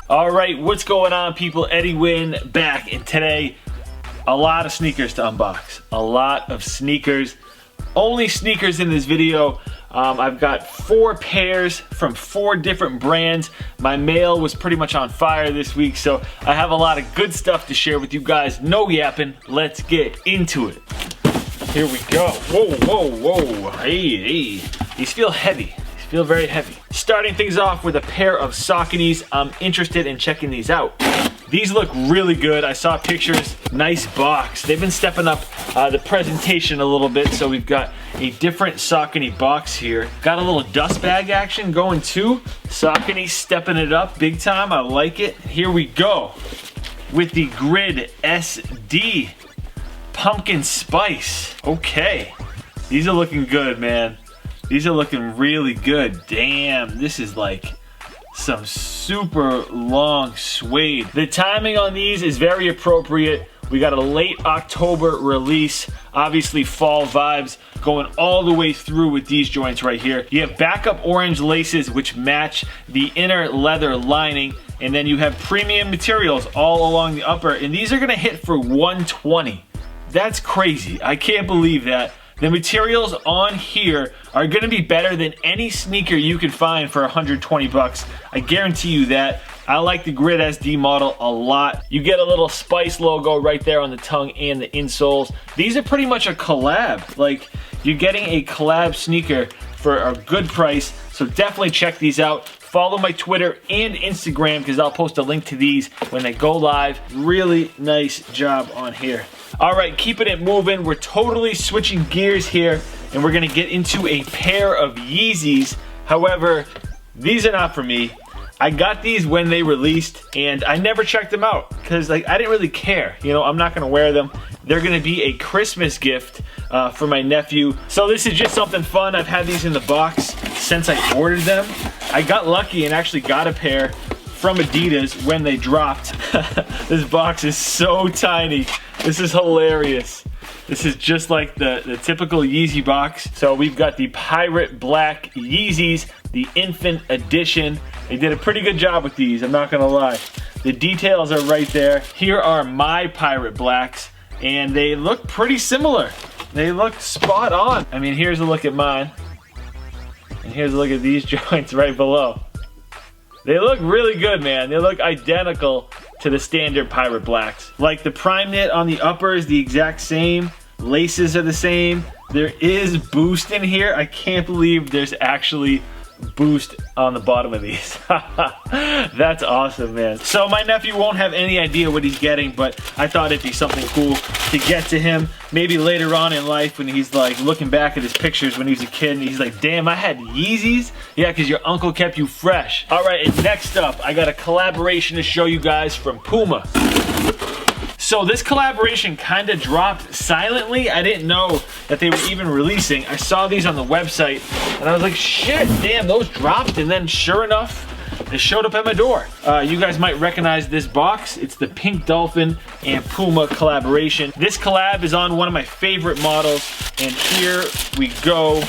All right, what's going on, people? Eddie Wynn back, and today, a lot of sneakers to unbox. A lot of sneakers. Only sneakers in this video. I've got 4 pairs from 4 different brands. My mail was pretty much on fire this week, so I have a lot of good stuff to share with you guys. No yapping, let's get into it. Here we go. Whoa, whoa, whoa. Hey. These feel heavy. These feel very heavy. Starting things off with a pair of Sauconys. I'm interested in checking these out. These look really good. I saw pictures. Nice box. They've been stepping up the presentation a little bit, so we've got a different Saucony box here. Got a little dust bag action going too. Saucony stepping it up big time. I like it. Here we go with the Grid SD Pumpkin Spice. Okay. These are looking good, man. These are looking really good. Damn, this is like some super long suede. The timing on these is very appropriate. We got a late October release. Obviously fall vibes going all the way through with these joints right here. You have backup orange laces which match the inner leather lining, and then you have premium materials all along the upper, and these are gonna hit for $120. That's crazy. I can't believe that. The materials on here are gonna be better than any sneaker you can find for 120 bucks. I guarantee you that. I like the Grid SD model a lot. You get a little Spice logo right there on the tongue and the insoles. These are pretty much a collab. Like, you're getting a collab sneaker for a good price, so definitely check these out. Follow my Twitter and Instagram because I'll post a link to these when they go live. Really nice job on here. All right, keeping it moving. We're totally switching gears here, and we're gonna get into a pair of Yeezys. However, these are not for me. I got these when they released, and I never checked them out because I didn't really care. You know, I'm not gonna wear them. They're gonna be a Christmas gift for my nephew. So this is just something fun. I've had these in the box since I ordered them. I got lucky and actually got a pair from Adidas when they dropped. This box is so tiny. This is hilarious. This is just like the typical Yeezy box. So we've got the Pirate Black Yeezys, the Infant Edition. They did a pretty good job with these, I'm not gonna lie. The details are right there. Here are my Pirate Blacks, and they look pretty similar. They look spot on. I mean, here's a look at mine, and here's a look at these joints right below. They look really good, man. They look identical to the standard Pirate Blacks. Like the prime knit on the upper is the exact same. Laces are the same. There is Boost in here. I can't believe there's actually Boost on the bottom of these. That's awesome, man. So my nephew won't have any idea what he's getting, but I thought it'd be something cool to get to him. Maybe later on in life when he's like looking back at his pictures when he was a kid and he's like, damn, I had Yeezys? Yeah, because your uncle kept you fresh. All right, and next up, I got a collaboration to show you guys from Puma. So this collaboration kind of dropped silently. I didn't know that they were even releasing. I saw these on the website and I was like, shit, damn, those dropped. And then sure enough, they showed up at my door. You guys might recognize this box. It's the Pink Dolphin and Puma collaboration. This collab is on one of my favorite models. And here we go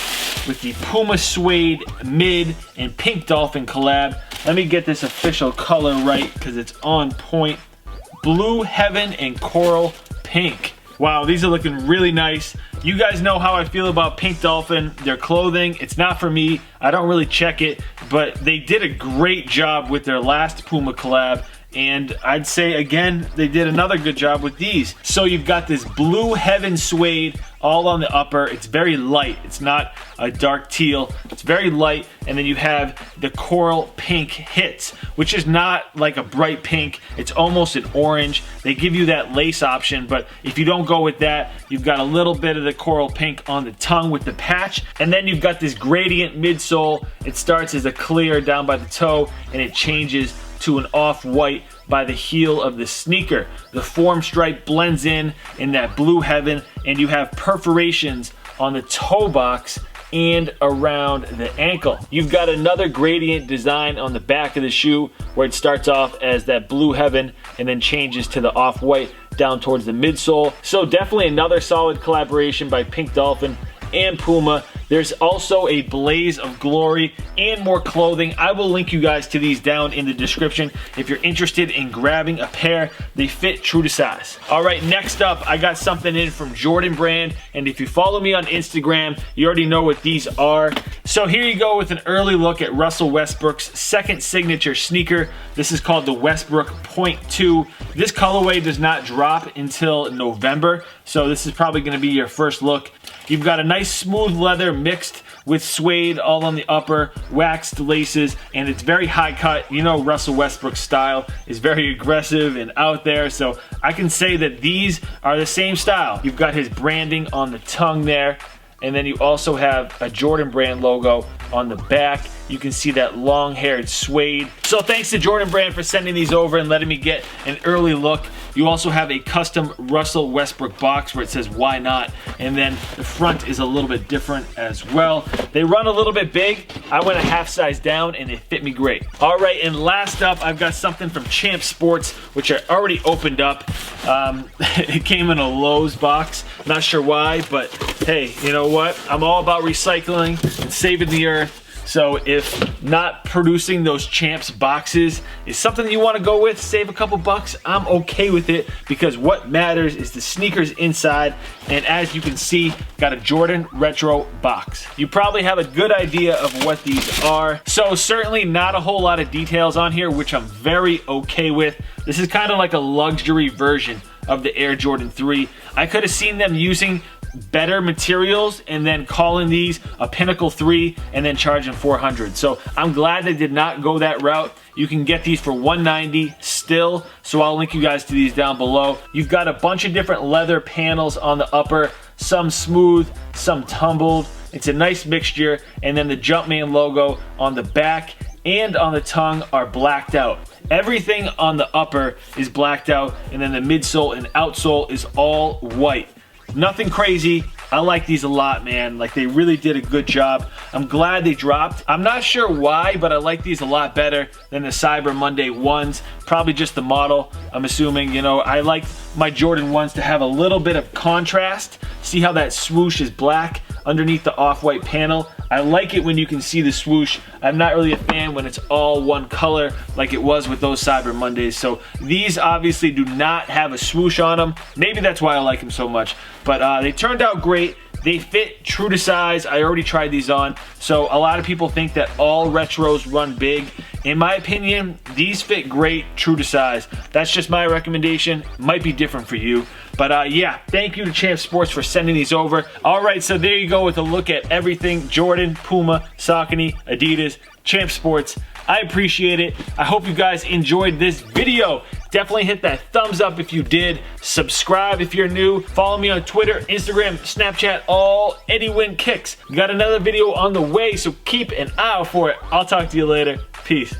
with the Puma Suede Mid and Pink Dolphin collab. Let me get this official color right because it's on point. Blue Heaven and Coral Pink. Wow, these are looking really nice. You guys know how I feel about Pink Dolphin. Their clothing, it's not for me. I don't really check it, but they did a great job with their last Puma collab. And I'd say again, they did another good job with these. So you've got this Blue Heaven suede all on the upper. It's very light. It's not a dark teal. It's very light. And then you have the coral pink hits, which is not like a bright pink. It's almost an orange. They give you that lace option, but if you don't go with that, you've got a little bit of the coral pink on the tongue with the patch. And then you've got this gradient midsole. It starts as a clear down by the toe, and it changes to an off-white by the heel of the sneaker. The form stripe blends in that Blue Heaven, and you have perforations on the toe box and around the ankle. You've got another gradient design on the back of the shoe where it starts off as that Blue Heaven and then changes to the off-white down towards the midsole. So definitely another solid collaboration by Pink Dolphin and Puma. There's also a Blaze of Glory and more clothing. I will link you guys to these down in the description if you're interested in grabbing a pair. They fit true to size. All right, next up, I got something in from Jordan Brand, and if you follow me on Instagram, you already know what these are. So here you go with an early look at Russell Westbrook's second signature sneaker. This is called the Westbrook Point 2. This colorway does not drop until November, so this is probably going to be your first look. You've got a nice smooth leather mixed with suede all on the upper, waxed laces, and it's very high cut. You know Russell Westbrook's style is very aggressive and out there, so I can say that these are the same style. You've got his branding on the tongue there, and then you also have a Jordan Brand logo on the back. You can see that long-haired suede. So thanks to Jordan Brand for sending these over and letting me get an early look. You also have a custom Russell Westbrook box where it says "Why Not?" and then the front is a little bit different as well. They run a little bit big. I went a half size down and they fit me great. All right, and last up, I've got something from Champ Sports, which I already opened up. It came in a Lowe's box. Not sure why, but hey, you know what? I'm all about recycling and saving the earth. So if not producing those Champs boxes is something you want to go with, save a couple bucks, I'm okay with it, because what matters is the sneakers inside. And as you can see, got a Jordan Retro box. You probably have a good idea of what these are. So certainly not a whole lot of details on here, which I'm very okay with. This is kind of like a luxury version of the Air Jordan 3. I could have seen them using better materials and then calling these a Pinnacle 3 and then charging $400. So I'm glad they did not go that route. You can get these for $190 still, so I'll link you guys to these down below. You've got a bunch of different leather panels on the upper, some smooth, some tumbled. It's a nice mixture, and then the Jumpman logo on the back and on the tongue are blacked out. Everything on the upper is blacked out, and then the midsole and outsole is all white. Nothing crazy. I like these a lot, man. Like, they really did a good job. I'm glad they dropped. I'm not sure why, but I like these a lot better than the Cyber Monday ones. Probably just the model, I'm assuming. You know, I like my Jordan ones to have a little bit of contrast. See how that swoosh is black underneath the off-white panel? I like it when you can see the swoosh. I'm not really a fan when it's all one color like it was with those Cyber Mondays. So these obviously do not have a swoosh on them. Maybe that's why I like them so much. But they turned out great. They fit true to size. I already tried these on. So a lot of people think that all retros run big. In my opinion, these fit great, true to size. That's just my recommendation. Might be different for you. But yeah, thank you to Champ Sports for sending these over. All right, so there you go with a look at everything Jordan, Puma, Saucony, Adidas, Champ Sports. I appreciate it. I hope you guys enjoyed this video. Definitely hit that thumbs up if you did. Subscribe if you're new. Follow me on Twitter, Instagram, Snapchat, all Eddie Win Kicks. Got another video on the way, so keep an eye out for it. I'll talk to you later. Peace.